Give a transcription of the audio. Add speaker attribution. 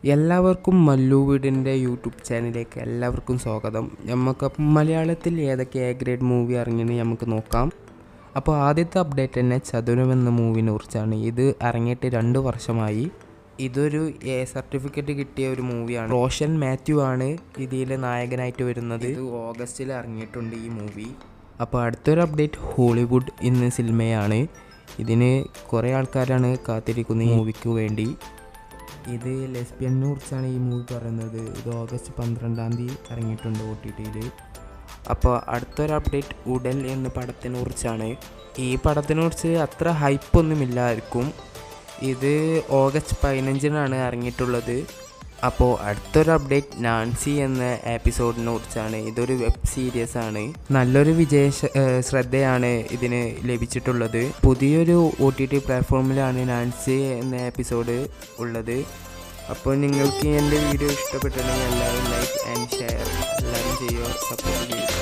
Speaker 1: എല്ലാവർക്കും മല്ലു വീടിൻ്റെ യൂട്യൂബ് ചാനലിലേക്ക് എല്ലാവർക്കും സ്വാഗതം. നമുക്ക് മലയാളത്തിൽ ഏതൊക്കെ എ ഗ്രേഡ് മൂവി ഇറങ്ങിയെന്ന് നമുക്ക് നോക്കാം. അപ്പോൾ ആദ്യത്തെ അപ്ഡേറ്റ് തന്നെ ചതുരം എന്ന മൂവിനെ കുറിച്ചാണ്. ഇത് ഇറങ്ങിയിട്ട് 2 വർഷമായി. ഇതൊരു എ സർട്ടിഫിക്കറ്റ് കിട്ടിയ ഒരു മൂവിയാണ്. റോഷൻ മാത്യു ആണ് ഇതിൽ നായകനായിട്ട് വരുന്നത്. ഇത് ഓഗസ്റ്റിൽ ഇറങ്ങിയിട്ടുണ്ട് ഈ മൂവി. അപ്പോൾ അടുത്തൊരു അപ്ഡേറ്റ് ഹോളിവുഡ് ഇന്ന് സിനിമയാണ്. ഇതിന് കുറേ ആൾക്കാരാണ് കാത്തിരിക്കുന്നത് ഈ മൂവിക്ക് വേണ്ടി. ഇത് ലെസ്ബിയനെ കുറിച്ചാണ് ഈ മൂവി പറയുന്നത്. ഇത് ഓഗസ്റ്റ് 12-ാം തീയതി ഇറങ്ങിയിട്ടുണ്ട് OTTയിൽ. അപ്പോൾ അടുത്തൊരു അപ്ഡേറ്റ് ഉടൽ എന്ന പടത്തിനെ കുറിച്ചാണ്. ഈ പടത്തിനെ കുറിച്ച് അത്ര ഹൈപ്പൊന്നുമില്ലായിരിക്കും. ഇത് ഓഗസ്റ്റ് 15-നാണ് ഇറങ്ങിയിട്ടുള്ളത്. അപ്പോൾ അടുത്തൊരു അപ്ഡേറ്റ് നാൻസി എന്ന എപ്പിസോഡിനെ കുറിച്ചാണ്. ഇതൊരു വെബ് സീരീസ് ആണ്. നല്ലൊരു ശ്രദ്ധയാണ് ഇതിന് ലഭിച്ചിട്ടുള്ളത്. പുതിയൊരു OTT പ്ലാറ്റ്ഫോമിലാണ് നാൻസി എന്ന എപ്പിസോഡ് ഉള്ളത്. അപ്പോൾ നിങ്ങൾക്ക് എൻ്റെ വീഡിയോ ഇഷ്ടപ്പെട്ടിട്ടുണ്ടെങ്കിൽ എല്ലാവരും ലൈക്ക് ആൻഡ് ഷെയർ എല്ലാവരും ചെയ്യുക, സപ്പോർട്ട് ചെയ്യുക.